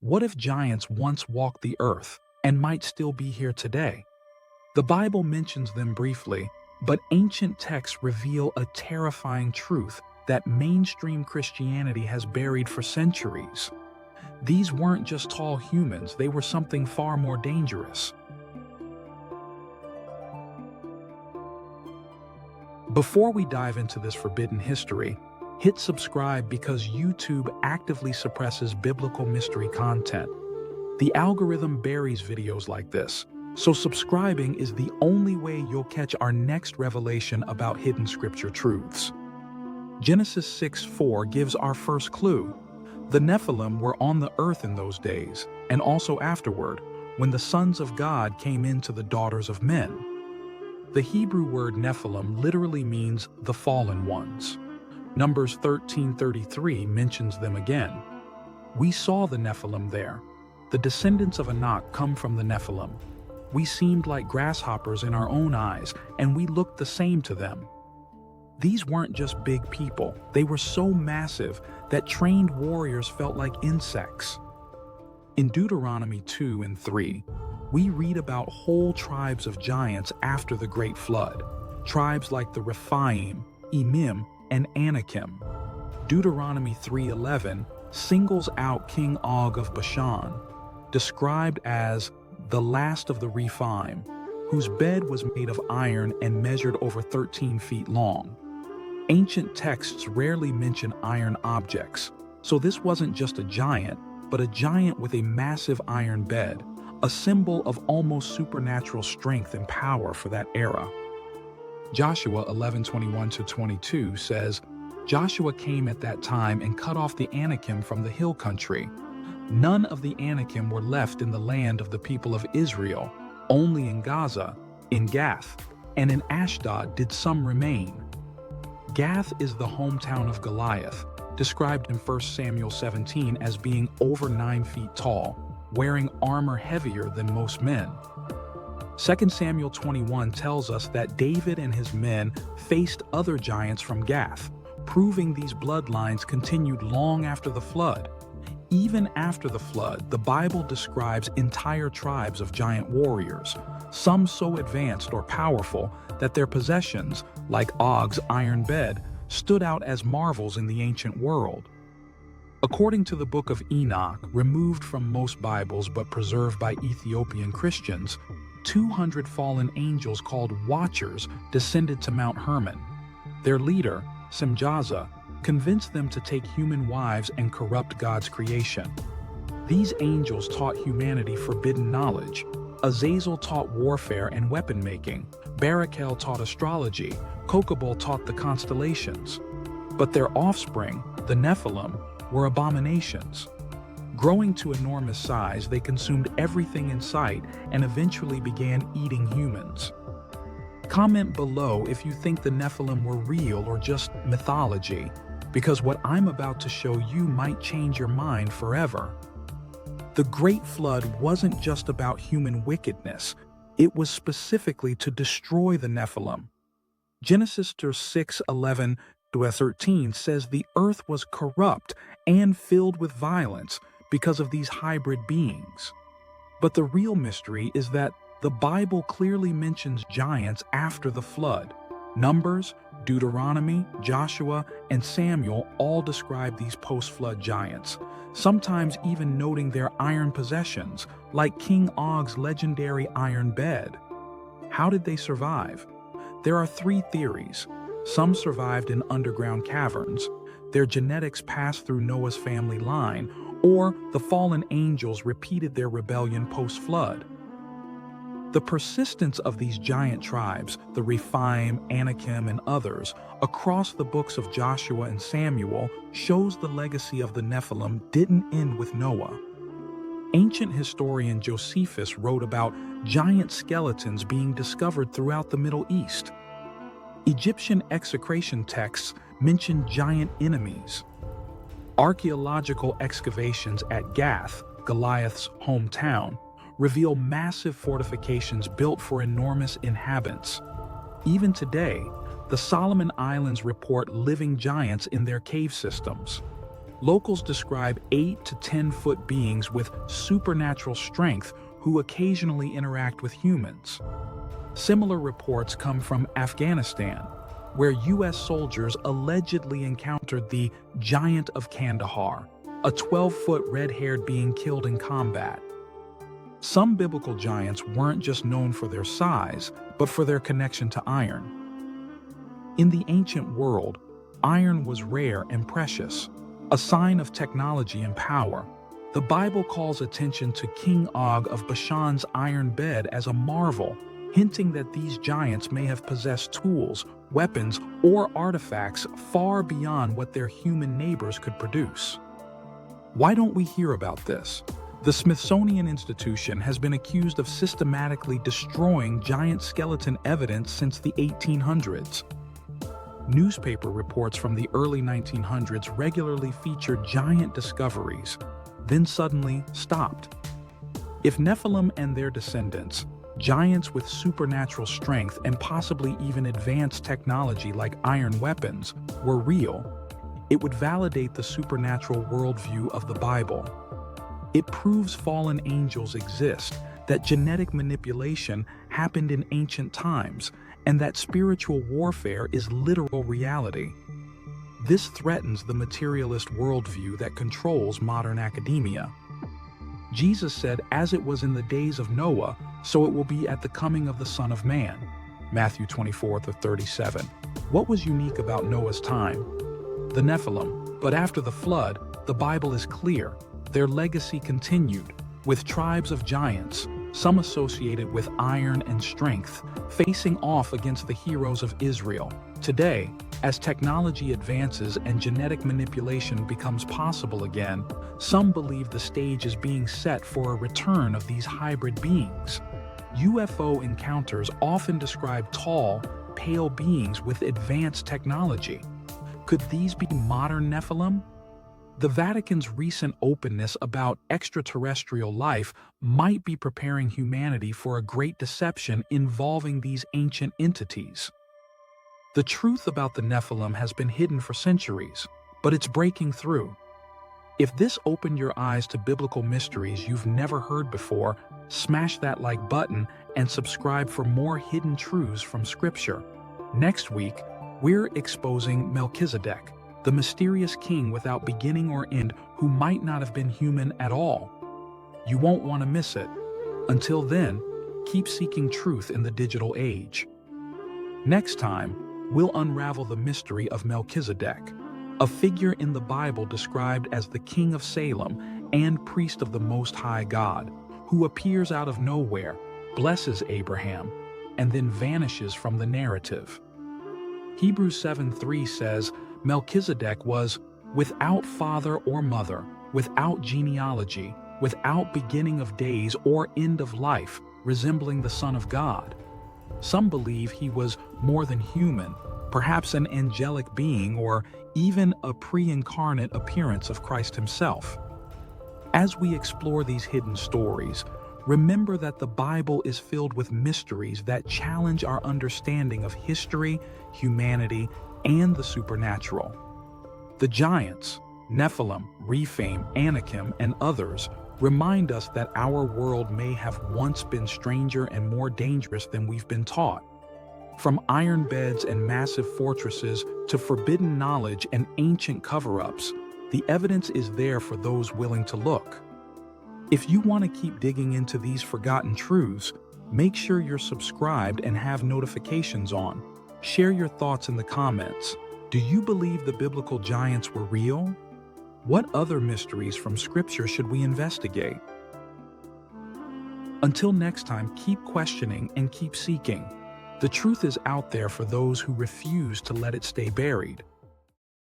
What if giants once walked the earth and might still be here today? The Bible mentions them briefly, but ancient texts reveal a terrifying truth that mainstream Christianity has buried for centuries. These weren't just tall humans, they were something far more dangerous. Before we dive into this forbidden history, hit subscribe because YouTube actively suppresses biblical mystery content. The algorithm buries videos like this, so subscribing is the only way you'll catch our next revelation about hidden scripture truths. Genesis 6:4 gives our first clue. The Nephilim were on the earth in those days, and also afterward, when the sons of God came into the daughters of men. The Hebrew word Nephilim literally means the fallen ones. Numbers 13:33 mentions them again. We saw the Nephilim there. The descendants of Anak come from the Nephilim. We seemed like grasshoppers in our own eyes, and we looked the same to them. These weren't just big people. They were so massive that trained warriors felt like insects. In Deuteronomy 2 and 3, we read about whole tribes of giants after the Great Flood, tribes like the Rephaim, Emim, and Anakim. Deuteronomy 3:11 singles out King Og of Bashan, described as the last of the Rephaim, whose bed was made of iron and measured over 13 feet long. Ancient texts rarely mention iron objects, so this wasn't just a giant, but a giant with a massive iron bed, a symbol of almost supernatural strength and power for that era. Joshua 11:21-22 says, Joshua came at that time and cut off the Anakim from the hill country. None of the Anakim were left in the land of the people of Israel, only in Gaza, in Gath, and in Ashdod did some remain. Gath is the hometown of Goliath, described in 1 Samuel 17 as being over 9 feet tall, wearing armor heavier than most men. 2 Samuel 21 tells us that David and his men faced other giants from Gath, proving these bloodlines continued long after the flood. Even after the flood, the Bible describes entire tribes of giant warriors, some so advanced or powerful that their possessions, like Og's iron bed, stood out as marvels in the ancient world. According to the Book of Enoch, removed from most Bibles but preserved by Ethiopian Christians, 200 fallen angels called Watchers descended to Mount Hermon. Their leader, Simjaza, convinced them to take human wives and corrupt God's creation. These angels taught humanity forbidden knowledge. Azazel taught warfare and weapon making. Barakel taught astrology. Kokabol taught the constellations. But their offspring, the Nephilim, were abominations. Growing to enormous size, they consumed everything in sight and eventually began eating humans. Comment below if you think the Nephilim were real or just mythology, because what I'm about to show you might change your mind forever. The Great Flood wasn't just about human wickedness, it was specifically to destroy the Nephilim. Genesis 6:11-13 says the earth was corrupt and filled with violence because of these hybrid beings. But the real mystery is that the Bible clearly mentions giants after the flood. Numbers, Deuteronomy, Joshua, and Samuel all describe these post-flood giants, sometimes even noting their iron possessions, like King Og's legendary iron bed. How did they survive? There are 3 theories. Some survived in underground caverns, their genetics passed through Noah's family line, or the fallen angels repeated their rebellion post-flood. The persistence of these giant tribes, the Rephaim, Anakim, and others, across the books of Joshua and Samuel shows the legacy of the Nephilim didn't end with Noah. Ancient historian Josephus wrote about giant skeletons being discovered throughout the Middle East. Egyptian execration texts mention giant enemies. Archaeological excavations at Gath, Goliath's hometown, reveal massive fortifications built for enormous inhabitants. Even today, the Solomon Islands report living giants in their cave systems. Locals describe 8 to 10-foot beings with supernatural strength who occasionally interact with humans. Similar reports come from Afghanistan, where U.S. soldiers allegedly encountered the Giant of Kandahar, a 12-foot red-haired being killed in combat. Some biblical giants weren't just known for their size, but for their connection to iron. In the ancient world, iron was rare and precious, a sign of technology and power. The Bible calls attention to King Og of Bashan's iron bed as a marvel, hinting that these giants may have possessed tools, weapons, or artifacts far beyond what their human neighbors could produce. Why don't we hear about this? The Smithsonian Institution has been accused of systematically destroying giant skeleton evidence since the 1800s. Newspaper reports from the early 1900s regularly featured giant discoveries, then suddenly stopped. If Nephilim and their descendants, giants with supernatural strength and possibly even advanced technology like iron weapons, were real, it would validate the supernatural worldview of the Bible. It proves fallen angels exist, that genetic manipulation happened in ancient times, and that spiritual warfare is literal reality. This threatens the materialist worldview that controls modern academia. Jesus said, "As it was in the days of Noah, so it will be at the coming of the Son of Man." Matthew 24:37. What was unique about Noah's time? The Nephilim. But after the flood, the Bible is clear. Their legacy continued, with tribes of giants, some associated with iron and strength, facing off against the heroes of Israel. Today, as technology advances and genetic manipulation becomes possible again, some believe the stage is being set for a return of these hybrid beings. UFO encounters often describe tall, pale beings with advanced technology. Could these be modern Nephilim? The Vatican's recent openness about extraterrestrial life might be preparing humanity for a great deception involving these ancient entities. The truth about the Nephilim has been hidden for centuries, but it's breaking through. If this opened your eyes to biblical mysteries you've never heard before, smash that like button and subscribe for more hidden truths from Scripture. Next week, we're exposing Melchizedek, the mysterious king without beginning or end who might not have been human at all. You won't want to miss it. Until then, keep seeking truth in the digital age. Next time, we'll unravel the mystery of Melchizedek, a figure in the Bible described as the king of Salem and priest of the Most High God, who appears out of nowhere, blesses Abraham, and then vanishes from the narrative. Hebrews 7:3 says, Melchizedek was without father or mother, without genealogy, without beginning of days or end of life, resembling the Son of God. Some believe he was more than human, perhaps an angelic being or even a pre-incarnate appearance of Christ himself. As we explore these hidden stories, remember that the Bible is filled with mysteries that challenge our understanding of history, humanity, and the supernatural. The giants, Nephilim, Rephaim, Anakim, and others remind us that our world may have once been stranger and more dangerous than we've been taught. From iron beds and massive fortresses to forbidden knowledge and ancient cover-ups, the evidence is there for those willing to look. If you want to keep digging into these forgotten truths, make sure you're subscribed and have notifications on. Share your thoughts in the comments. Do you believe the biblical giants were real? What other mysteries from Scripture should we investigate? Until next time, keep questioning and keep seeking. The truth is out there for those who refuse to let it stay buried.